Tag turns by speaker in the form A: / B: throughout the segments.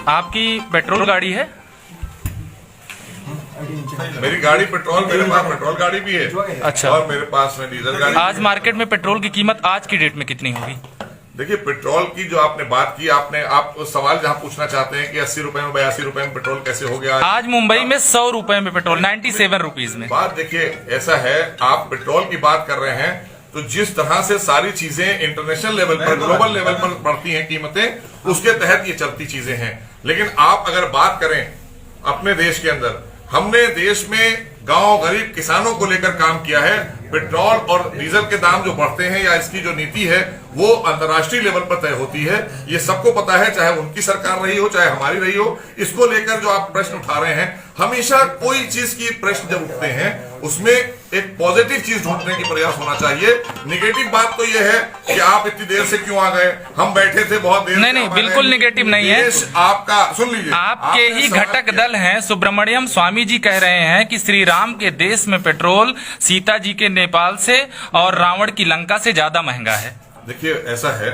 A: आपकी पेट्रोल गाड़ी है?
B: मेरी गाड़ी पेट्रोल, मेरे पास पेट्रोल गाड़ी भी है।
A: अच्छा।
B: और मेरे पास में डीजल गाड़ी।
A: आज मार्केट में पेट्रोल की कीमत आज की डेट में कितनी होगी?
B: देखिए, पेट्रोल की जो आपने बात की, आप सवाल जहां पूछना चाहते हैं कि 80 रुपए में 82 रुपए में पेट्रोल कैसे हो गया।
A: आज मुंबई में 100 रुपए में पेट्रोल, 97 रुपीज में।
B: बात देखिए, ऐसा है, आप पेट्रोल की बात कर रहे हैं तो जिस तरह से सारी चीजें इंटरनेशनल लेवल पर, ग्लोबल लेवल पर बढ़ती हैं कीमतें, उसके तहत ये चलती चीजें हैं। लेकिन आप अगर बात करें अपने देश के अंदर, हमने देश में गांव गरीब किसानों को लेकर काम किया है। पेट्रोल और डीजल के दाम जो बढ़ते हैं या इसकी जो नीति है वो अंतर्राष्ट्रीय लेवल पर तय होती है। ये सबको पता है, चाहे उनकी सरकार रही हो चाहे हमारी रही हो। इसको लेकर जो आप प्रश्न उठा रहे हैं, हमेशा कोई चीज की प्रश्न जब उठते हैं उसमें एक पॉजिटिव चीज ढूंढने की प्रयास होना चाहिए। निगेटिव बात तो ये है कि आप इतनी देर से क्यों आ गए, हम बैठे थे बहुत देर।
A: नहीं, बिल्कुल निगेटिव नहीं है।
B: आपका सुन लीजिए,
A: आपके ही घटक दल हैं सुब्रमण्यम स्वामी जी कह रहे हैं कि श्री राम के देश में पेट्रोल सीता जी के नेपाल से और रावण की लंका से ज्यादा महंगा है।
B: देखिए, ऐसा है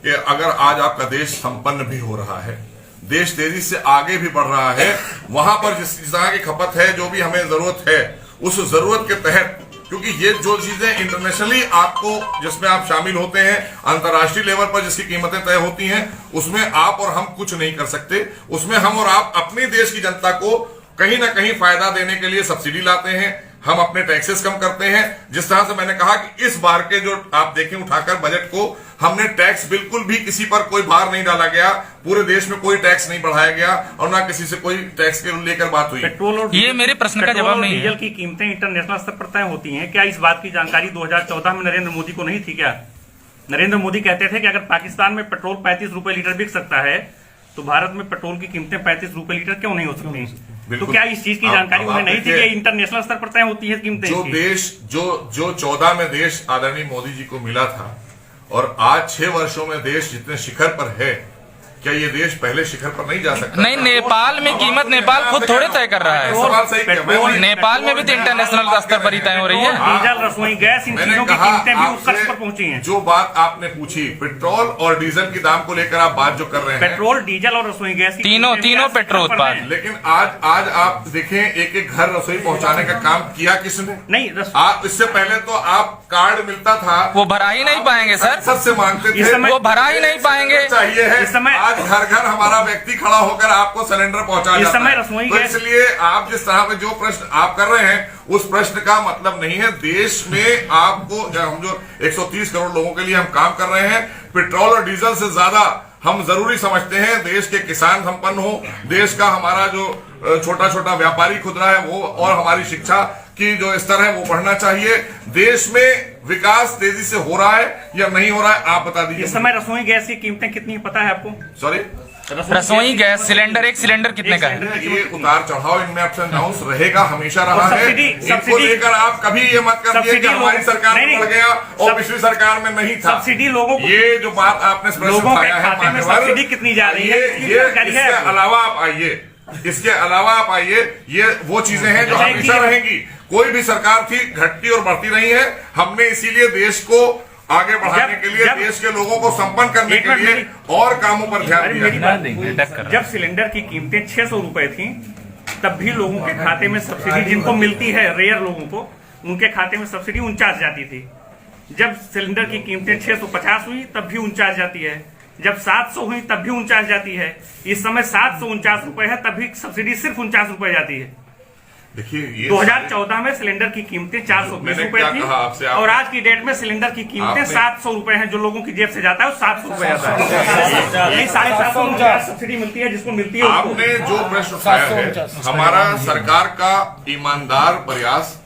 B: कि अगर आज आपका देश संपन्न भी हो रहा है, देश तेजी से आगे भी बढ़ रहा है, वहां पर जिस तरह की खपत है, जो भी हमें जरूरत है, उस जरूरत के तहत, क्योंकि ये जो चीजें इंटरनेशनली आपको जिसमें आप शामिल होते हैं, अंतर्राष्ट्रीय लेवल पर जिसकी कीमतें तय होती हैं, उसमें आप और हम कुछ नहीं कर सकते। उसमें हम और आप अपने देश की जनता को कहीं ना कहीं फायदा देने के लिए सब्सिडी लाते हैं, हम अपने टैक्सेस कम करते हैं। जिस तरह से मैंने कहा कि इस बार के जो आप देखें उठाकर बजट को, हमने टैक्स बिल्कुल भी किसी पर कोई भार नहीं डाला गया, पूरे देश में कोई टैक्स नहीं बढ़ाया गया और ना किसी से कोई टैक्स के लेकर बात हुई।
C: पेट्रोल और
A: ये मेरे प्रश्न का जवाब नहीं है।
C: डीजल की कीमतें इंटरनेशनल स्तर पर तय होती हैं। क्या इस बात की जानकारी 2014 में नरेंद्र मोदी को नहीं थी? क्या नरेंद्र मोदी कहते थे कि अगर पाकिस्तान में पेट्रोल 35 रुपए लीटर बिक सकता है तो भारत में पेट्रोल की कीमतें 35 रुपए लीटर क्यों नहीं हो सकती? तो क्या इस चीज की जानकारी उन्हें नहीं थी कि इंटरनेशनल स्तर पर तय होती है कीमतें?
B: जो देश जो 14 में देश आदरणीय मोदी जी को मिला था और आज 6 वर्षों में देश जितने शिखर पर है, क्या ये देश पहले शिखर पर नहीं जा सकता?
A: नहीं, नेपाल में कीमत नेपाल खुद थोड़े तय कर रहा है।
B: सवाल सही है।
A: नेपाल में भी तो इंटरनेशनल स्तर पर ही तय हो रही है।
C: डीजल, रसोई गैस, इन चीजों की कीमतें भी उस स्तर पर पहुंची हैं।
B: जो बात आपने पूछी पेट्रोल और डीजल के दाम को लेकर आप बात जो कर रहे हैं,
C: पेट्रोल, डीजल और रसोई गैस
A: तीनों पेट्रोल उत्पाद।
B: लेकिन आज आप देखें, एक एक घर रसोई पहुंचाने का काम किया किसने?
C: नहीं,
B: आप इससे पहले तो आप कार्ड मिलता था,
A: वो भरा ही नहीं पाएंगे सर,
B: सबसे मांगते थे,
A: वो भरा ही नहीं पाएंगे।
B: चाहिए है
C: इस समय
B: आज घर घर हमारा व्यक्ति खड़ा होकर आपको सिलेंडर पहुंचा
C: इस
B: जाता
C: समय
B: है।
C: रसोई
B: तो
C: गैस,
B: इसलिए आप जिस तरह में जो प्रश्न आप कर रहे हैं, उस प्रश्न का मतलब नहीं है। देश में आपको हम जो 130 करोड़ लोगों के लिए हम काम कर रहे हैं, पेट्रोल और डीजल से ज्यादा हम जरूरी समझते हैं देश के किसान संपन्न हो, देश का हमारा जो छोटा छोटा व्यापारी खुदरा है वो, और हमारी शिक्षा की जो स्तर है वो बढ़ना चाहिए। देश में विकास तेजी से हो रहा है या नहीं हो रहा है, आप बता दीजिए।
C: इस समय रसोई गैस की कीमतें कितनी पता है आपको?
B: सॉरी,
A: रसोई गैस सिलेंडर, एक सिलेंडर कितने का है?
B: ये उतार चढ़ाव इनमें अप्स एंड डाउन्स रहेगा, हमेशा रहा है। इनको लेकर आप कभी ये मत करिए कि हमारी सरकार में बढ़ गया और पिछली सरकार में नहीं था।
C: सब्सिडी लोगों को,
B: ये जो बात आपने
C: लोगों के खाते में सब्सिडी कितनी जा रही है?
B: इसके अलावा आप आइए, ये वो चीजें हैं जो हमेशा रहेंगी। कोई भी सरकार थी, घटती और बढ़ती नहीं है। हमने इसीलिए देश को आगे बढ़ाने के लिए, देश के लोगों को संपन्न करने के लिए और कामों पर ध्यान दिया।
C: जब सिलेंडर की कीमतें 600 रुपए थी, तब भी लोगों के खाते में सब्सिडी, जिनको मिलती है रेयर लोगों को, उनके खाते में सब्सिडी 49 जाती थी। जब सिलेंडर की कीमतें 650 हुई तब भी 49 जाती है। जब 700 हुई तब भी 49 जाती है। इस समय 749 रुपए है, तब भी सब्सिडी सिर्फ 49 रुपए जाती है।
B: देखिए,
C: 2014 में सिलेंडर की कीमतें 420 रुपए थी और आज की डेट में सिलेंडर की कीमतें 700 रुपए हैं। जो लोगों की जेब से जाता है वो 700 रुपए जाता है। नहीं, 750 सब्सिडी मिलती है, जिसको मिलती है।
B: आपने जो प्रश्न उठाया है, हमारा सरकार का ईमानदार प्रयास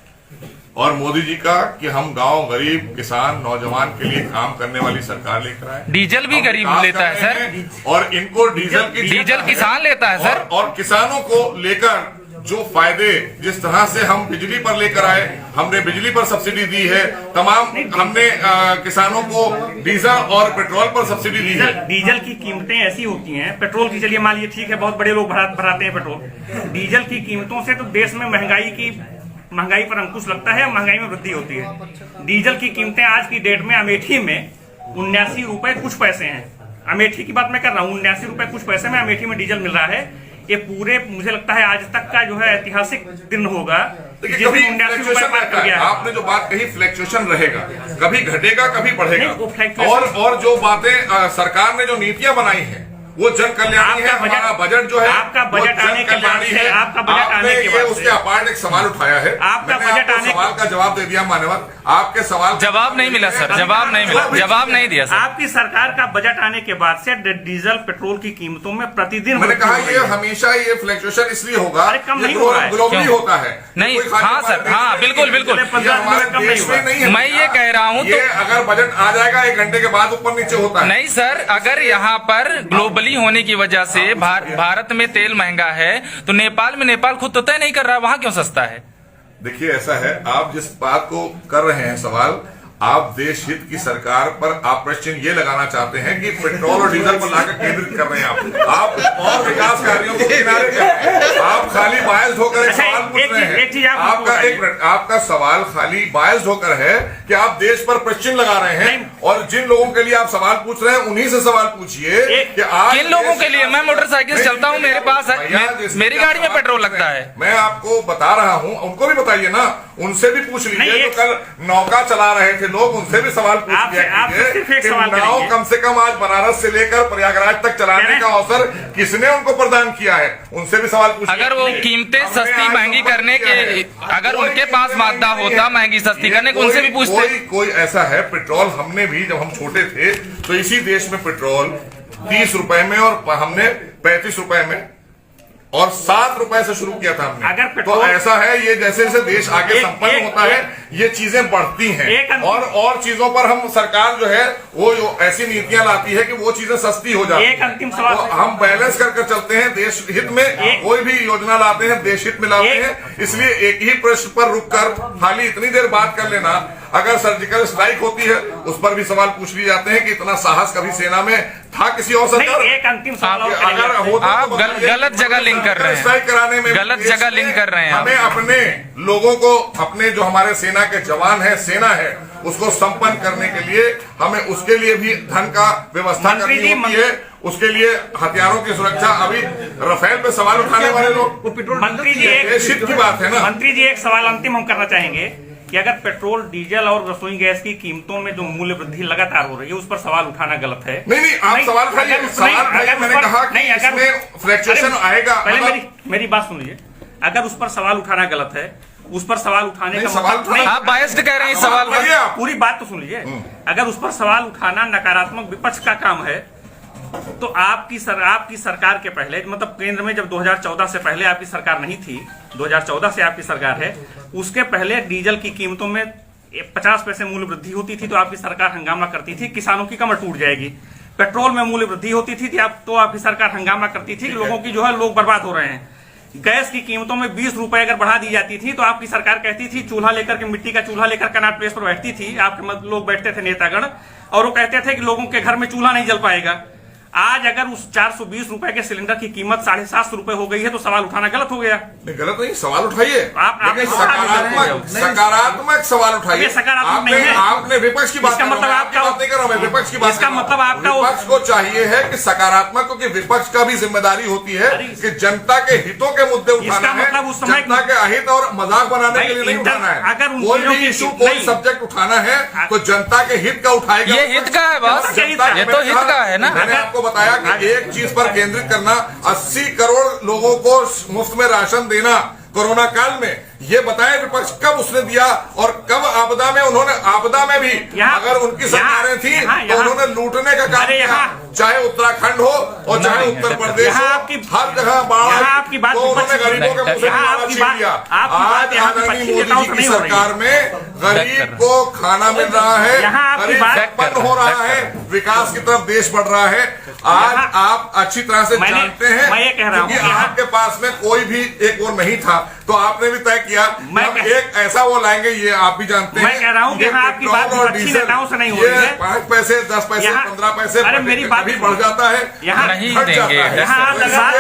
B: और मोदी जी का कि हम गांव गरीब किसान नौजवान के लिए काम करने वाली सरकार लेकर आए।
A: डीजल भी गरीब लेता है सर,
B: और इनको डीजल
A: किसान लेता है सर।
B: और किसानों को लेकर जो फायदे, जिस तरह से हम बिजली पर लेकर आए, हमने बिजली पर सब्सिडी दी है, तमाम हमने किसानों को डीजल और पेट्रोल पर सब्सिडी दी है।
C: डीजल की कीमतें ऐसी होती हैं, पेट्रोल की चलिए मान लीजिए ठीक है, बहुत बड़े लोग भराते हैं पेट्रोल। डीजल की कीमतों से तो देश में महंगाई पर अंकुश लगता है, महंगाई में वृद्धि होती है। डीजल की कीमतें आज की डेट में अमेठी में 79 रुपए कुछ पैसे हैं। अमेठी की बात मैं कर रहा हूँ, 79 रुपए कुछ पैसे में अमेठी में डीजल मिल रहा है। ये पूरे मुझे लगता है आज तक का जो है ऐतिहासिक दिन होगा
B: देखिए,
C: जिस
B: कभी
C: दिन 79 रुपए
B: फ्लक्चुएशन
C: पार कर गया है।
B: आपने जो बात कही फ्लक्चुएशन रहेगा, कभी घटेगा कभी
C: नहीं, वो
B: बढ़ेगा।
C: फ्लक्चुएशन-
B: और जो बातें सरकार ने जो नीतियां बनाई हैं वो जन कल्याणी है। हमारा बजट जो है
C: आपका बजट आने के बाद से आपका बजट आने के बाद
B: उसके अपार्ट एक सवाल उठाया है।
C: आपका
B: मैंने
C: बजट
B: आपको
C: आने
B: सवाल का जवाब दे दिया मान्यवर, आपके सवाल
A: जवाब नहीं मिला सर, जवाब नहीं मिला, जवाब नहीं दिया सर।
C: आपकी सरकार का बजट आने के बाद से डीजल पेट्रोल की कीमतों में प्रतिदिन
B: मैंने कहा
C: वृद्धि हो
B: ये
C: रही है।
B: हमेशा ये फ्लक्चुएशन इसलिए होगा,
C: अरे कम नहीं हो रहा है।
B: ग्लोबली
A: क्यों?
B: होता है
A: नहीं,
B: कोई खाली
A: हाँ
B: हमारे
A: सर,
B: देश
A: हाँ,
B: में
A: बिल्कुल, बिल्कुल।
B: ये हमारे
C: कम नहीं
B: देश
C: हुआ।
B: में नहीं है।
A: मैं ये कह रहा हूँ
B: ये
A: तो
B: अगर बजट आ जाएगा 1 घंटे के बाद ऊपर नीचे होता है।
A: नहीं सर, अगर यहाँ पर ग्लोबली होने की वजह से भारत में तेल महंगा है तो नेपाल खुद तो तय नहीं कर रहा, वहां क्यों सस्ता है?
B: देखिए ऐसा है, आप जिस बात को कर रहे हैं सवाल, आप देश हित की सरकार पर आप प्रश्न ये लगाना चाहते हैं कि पेट्रोल और डीजल पर लाकर केंद्रित कर रहे हैं आप और विकास कार्यों को किनारे कर रहे हैं। आप खाली बायस्ड होकर एक
C: अच्छा,
B: सवाल पूछ
C: एक
B: रहे
C: चीज- एक चीज
B: हैं।
C: आप
B: आपका
C: मुझको
B: एक मिनट, आपका सवाल खाली बायस्ड होकर है कि आप देश पर प्रश्न लगा रहे हैं, और जिन लोगों के लिए आप सवाल पूछ रहे हैं उन्हीं से सवाल पूछिए कि आज
A: किन लोगों के लिए? मैं मोटरसाइकिल से चलता हूँ, मेरे पास
B: भैया,
A: है,
B: जिसके
A: मेरी गाड़ी में
B: सवाल
A: पेट्रोल
B: पूछ रहे
A: लगता
B: हैं,
A: है।
B: मैं आपको बता रहा हूं, उनको भी बताइए ना, उनसे भी पूछ
C: नहीं,
B: लीजिए।
C: एक-
B: जो कल नौका चला रहे थे लोग, उनसे भी सवाल पूछ लिया
C: आपसे
B: कीजिए
C: सिर्फ एक
B: कि
C: सवाल
B: नाव
C: करेंगे।
B: कम से कम आज बनारस से लेकर प्रयागराज तक चलाने का अवसर किसने उनको प्रदान किया है, उनसे भी सवाल पूछिए।
A: अगर वो कीमतें
B: हमने
A: सस्ती
B: आज
A: महंगी
B: संपर्क
A: करने
B: किया है।
A: के, अगर
B: कोई
A: उनके पास
B: कीमतें
A: मादा
B: महंगी
A: होता
B: नहीं है।
A: महंगी सस्ती
B: ये
A: करने को, उनसे भी पूछते।
B: कोई ऐसा है, पेट्रोल हमने भी जब हम छोटे थे तो इसी देश में पेट्रोल 30 रुपए में और हमने 35 रुपए में और 7 रुपए से शुरू किया था हमने।
C: अगर
B: तो
C: पेट्रोल-
B: ऐसा है, ये जैसे जैसे देश आगे
C: एक-
B: संपन्न
C: एक-
B: होता है ये चीजें बढ़ती
C: एक
B: हैं,
C: अंतिम-
B: और चीजों पर हम सरकार जो है वो जो ऐसी नीतियां लाती है कि वो चीजें सस्ती हो जाती
C: एक अंतिम सवाल-
B: तो हम बैलेंस कर चलते हैं देश हित में। कोई भी योजना लाते हैं देश हित में लाते हैं, इसलिए एक ही प्रश्न पर रुककर खाली इतनी देर बात कर लेना। अगर सर्जिकल स्ट्राइक होती है उस पर भी सवाल पूछ लिए जाते हैं कि इतना साहस कभी सेना में था किसी और सरकार?
C: नहीं, एक अंतिम सवाल और
B: अगर
C: करेंगे।
B: होता
A: आप
B: तो बताइए।
A: गलत जगह लिंक कर रहे हैं।
B: स्ट्राइक कराने में
A: गलत
B: देश
A: जगह
B: में
A: लिंक कर रहे हैं आप।
B: हमें अपने लोगों को, अपने जो हमारे सेना के जवान है, सेना है, उसको संपन्न करने के लिए हमें उसके लिए भी धन का व्यवस्था
C: मंत्री
B: करनी
C: जी,
B: होती है। उसके लिए हथियारों की सुरक्षा, अभी राफेल पे सवाल उठाने वाले लोग,
C: मंत्री जी
B: देश हित की बात है ना।
C: मंत्री जी एक सवाल अंतिम हम करना चाहेंगे कि अगर पेट्रोल डीजल और रसोई गैस की कीमतों में जो मूल्य वृद्धि लगातार हो रही है उस पर सवाल उठाना गलत है।
B: नहीं, आप सवाल उठाइए,
C: अगर-
B: सवाल
C: नहीं,
B: उठाइए।
C: अगर
B: मैंने
C: उस पर-
B: कहा कि
C: नहीं, अगर-
B: इसमें फ्लक्चुएशन
C: अरे,
B: आएगा।
C: पहले
B: मतलब-
C: मेरी बात सुन लीजिए। अगर उस पर सवाल उठाना गलत है, उस पर सवाल उठाने
B: नहीं,
C: का
B: सवाल
C: मतलब नहीं,
A: आप बायस्ड कह रहे हैं इस सवाल
B: करिए
A: पर।
B: आप।
C: पूरी बात तो सुन लीजिए। अगर उस पर सवाल उठाना नकारात्मक विपक्ष का काम है तो आपकी सरकार के पहले, मतलब केंद्र में जब 2014 से पहले आपकी सरकार नहीं थी, 2014 से आपकी सरकार है, उसके पहले डीजल की कीमतों में 50 पैसे मूल्य वृद्धि होती थी तो आपकी सरकार हंगामा करती थी किसानों की कमर टूट जाएगी। पेट्रोल में मूल्य वृद्धि होती थी तो आपकी सरकार हंगामा करती थी कि लोगों की जो है लोग बर्बाद हो रहे हैं। गैस की कीमतों में 20 रुपए अगर बढ़ा दी जाती थी तो आपकी सरकार कहती थी, चूल्हा लेकर के, मिट्टी का चूल्हा लेकर कनॉट प्लेस पर बैठती थी, आपके लोग बैठते थे नेतागण, और वो कहते थे कि लोगों के घर में चूल्हा नहीं जल पाएगा। आज अगर उस 420 रुपए के सिलेंडर की कीमत 750 रुपए हो गई है तो सवाल उठाना गलत हो गया।
B: नहीं, गलत नहीं, सवाल उठाइए।
C: आप
B: लेकिन
C: सकारात्मक
B: सकारात्मक सवाल उठाइए।
C: ये सकारात्मक
B: आपने
C: नहीं है।
B: आपने विपक्ष की बात
C: इसका
B: कर रहा हूं,
C: मतलब
B: मैं आपकी बात नहीं कर रहा हूं, मैं विपक्ष की बात
C: इसका
B: कर रहा हूं।
C: मतलब आपका
B: विपक्ष को चाहिए है कि सकारात्मक, क्योंकि विपक्ष का भी जिम्मेदारी होती है कि जनता के हितों के मुद्दे उठाना
C: इसका
B: है,
C: मतलब उस समय-
B: जनता के अहित और मजाक बनाने के लिए नहीं उठाना है।
C: अगर उन
B: कोई
C: चीजों
B: भी
C: की-
B: इशू, कोई
C: नहीं।
B: सब्जेक्ट उठाना है तो जनता के हित का उठाएगा।
A: ये हित का है बस,
B: जनता-
A: ये तो हित का है ना।
B: मैंने आपको बताया कि एक चीज पर केंद्रित करना, 80 करोड़ लोगों को मुफ्त में राशन देना कोरोना काल में, ये बताएं विपक्ष कब उसने दिया और कब आपदा में उन्होंने, आपदा में भी अगर उनकी सरकारें थी तो उन्होंने लूटने का काम किया, चाहे उत्तराखंड हो और चाहे उत्तर प्रदेश हो, हर जगह बाढ़,
C: आपकी बात
B: तो उन्होंने गरीबों के मुंह से खाना छीन लिया। आज आदरणीय मोदी जी की सरकार में गरीब को खाना मिल रहा है, गरीब उत्पन्न हो रहा है, विकास की तरफ देश बढ़ रहा है। आज आप अच्छी तरह से जानते हैं,
C: मैं ये कह रहा हूं
B: क्योंकि
C: कि
B: आपके पास में कोई भी एक वो नहीं था, तो आपने भी तय किया हम एक ऐसा वो लाएंगे, ये आप भी जानते हैं।
C: मैं कह रहा हूं कि यहाँ आपकी बात
B: पेट्रोल और
C: विपक्षी
B: डीजल,
C: नेताओं से नहीं हो रही
B: ये
C: है।
B: 5 पैसे 10 पैसे 15 पैसे
C: अरे मेरी बात
B: कभी बढ़ जाता है,
C: यहाँ
A: नहीं
B: घट
A: देंगे।
B: जाता है।
C: यहाँ आप लगा-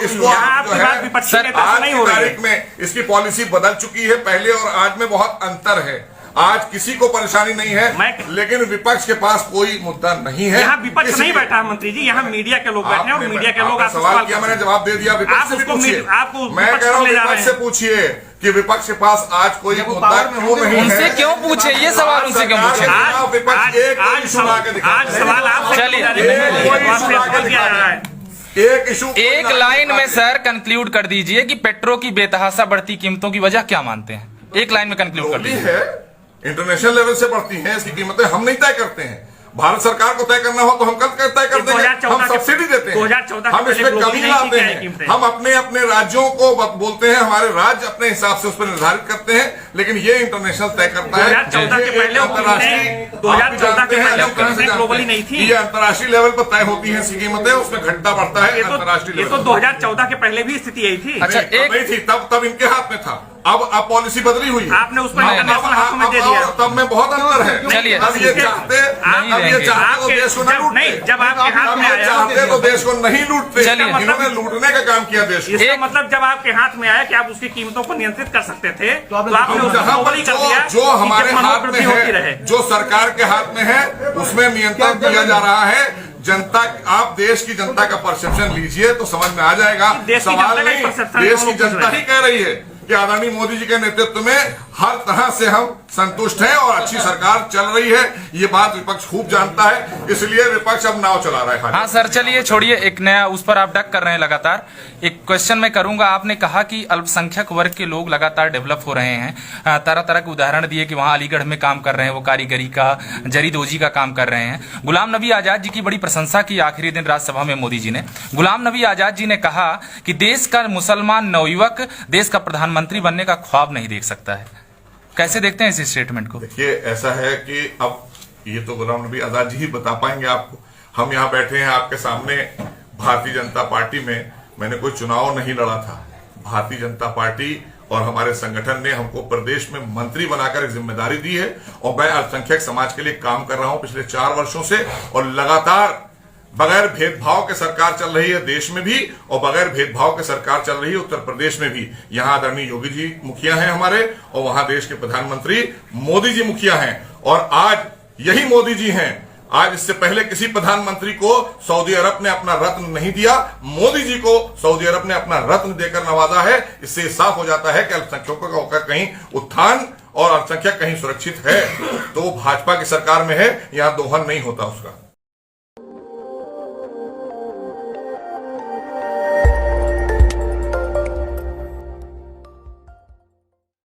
B: इसको
C: यहाँ
B: आप
C: आपकी
B: जो
C: बात
B: है,
C: विपक्षी
A: सर,
C: नेता से
B: आज
C: नहीं
B: की
C: हो रही है।
B: तारीख में इसकी पॉलिसी बदल चुकी है, पहले और आज में बहुत अंतर है। आज किसी को परेशानी नहीं है, लेकिन विपक्ष के पास कोई मुद्दा नहीं है।
C: यहाँ विपक्ष नहीं बैठा है मंत्री जी, यहाँ मीडिया के लोग बैठे हैं और मीडिया के लोग आपसे
B: सवाल किया, मैंने जवाब दे दिया। विपक्ष से भी पूछिए, मैं कह रहा हूँ विपक्ष से पूछिए कि विपक्ष के पास आज कोई मुद्दा क्यों नहीं है।
A: उनसे क्यों पूछे ये सवाल, उनसे क्यों पूछे?
B: विपक्ष एक इशू ला के दिखा,
C: आज सवाल आपसे
B: एक इशू,
A: एक लाइन में सर कंक्लूड कर दीजिए कि पेट्रोल की बेतहाशा बढ़ती कीमतों की वजह क्या मानते हैं? एक लाइन में कंक्लूड कर दीजिए।
B: इंटरनेशनल लेवल से बढ़ती हैं इसकी कीमतें, हम नहीं तय करते हैं। भारत सरकार को तय करना हो तो हम कल तय कर देंगे, हम सब्सिडी देते हैं,
C: 2014
B: हम इसमें कमी लाते हैं, हम अपने अपने राज्यों को बोलते हैं, हमारे राज्य अपने हिसाब से उस पर निर्धारित करते हैं, लेकिन ये इंटरनेशनल तय करता है।
C: 2014 के पहले 2014 के पहले ग्लोबली नहीं थी,
B: ये अंतर्राष्ट्रीय लेवल पर तय होती है कीमतें, उसमें घटता बढ़ता है अंतर्राष्ट्रीय लेवल।
C: ये तो 2014 के पहले भी स्थिति यही थी।
A: अच्छा,
B: नहीं थी तब इनके हाथ में था, अब पॉलिसी बदली हुई,
C: आपने उस पर इंटरनेशनल हाथों में दे दिया,
B: तब में बहुत अंतर है।
A: चलिए,
B: अब ये चाहते तो देश को नहीं,
C: नहीं जब आपके हाथ में आया
B: चाहते तो देश को नहीं लूटते,
A: चलिए,
B: इन्होंने लूटने का काम किया देश को।
C: इसका मतलब जब आपके हाथ में आया कि आप उसकी कीमतों को नियंत्रित कर सकते थे तो आपने उसको ग्लोबली कर दिया,
B: जो हमारे हाथ में
C: होती रहे,
B: है, जो सरकार के हाथ में है, उसमें नियंत्रण किया जा रहा है। जनता, आप देश की जनता का परसेप्शन लीजिए तो समझ में आ जाएगा। सवाल नहीं, देश की जनता ही कह रही है कि आदरणीय मोदी जी के नेतृत्व में हर तरह से हम संतुष्ट हैं और अच्छी सरकार चल रही है। ये बात विपक्ष खूब जानता है, इसलिए विपक्ष अब नाव चला रहा है।
A: हाँ सर, चलिए छोड़िए, एक नया उस पर आप डक कर रहे हैं लगातार। एक क्वेश्चन मैं करूंगा, आपने कहा कि अल्पसंख्यक वर्ग के लोग लगातार डेवलप हो रहे हैं, तरह तरह के उदाहरण दिए कि वहां अलीगढ़ में काम कर रहे हैं, वो कारीगरी का, जरीदोजी का काम कर रहे हैं। गुलाम नबी आजाद जी की बड़ी प्रशंसा की आखिरी दिन राज्यसभा में मोदी जी ने। गुलाम नबी आजाद जी ने कहा कि देश का मुसलमान नवयुवक देश का प्रधानमंत्री बनने का ख्वाब नहीं देख सकता है। कैसे देखते हैं इस स्टेटमेंट को?
B: देखिए, ऐसा है कि अब ये तो गुलाम नबी आजाद जी ही बता पाएंगे आपको। हम यहाँ बैठे हैं आपके सामने, भारतीय जनता पार्टी में मैंने कोई चुनाव नहीं लड़ा था। भारतीय जनता पार्टी और हमारे संगठन ने हमको प्रदेश में मंत्री बनाकर एक जिम्मेदारी दी है और मैं अल्पसंख्यक समाज के लिए काम कर रहा हूं पिछले 4 वर्षों से, और लगातार बगैर भेदभाव के सरकार चल रही है देश में भी, और बगैर भेदभाव के सरकार चल रही है उत्तर प्रदेश में भी। यहाँ आदरणीय योगी जी मुखिया हैं हमारे, और वहां देश के प्रधानमंत्री मोदी जी मुखिया हैं, और आज यही मोदी जी हैं। आज इससे पहले किसी प्रधानमंत्री को सऊदी अरब ने अपना रत्न नहीं दिया, मोदी जी को सऊदी अरब ने अपना रत्न देकर नवाजा है। इससे साफ हो जाता है कि अल्पसंख्यकों का कहीं उत्थान और अल्पसंख्यक कहीं सुरक्षित है तो भाजपा की सरकार में है, यहाँ दोहन नहीं होता उसका।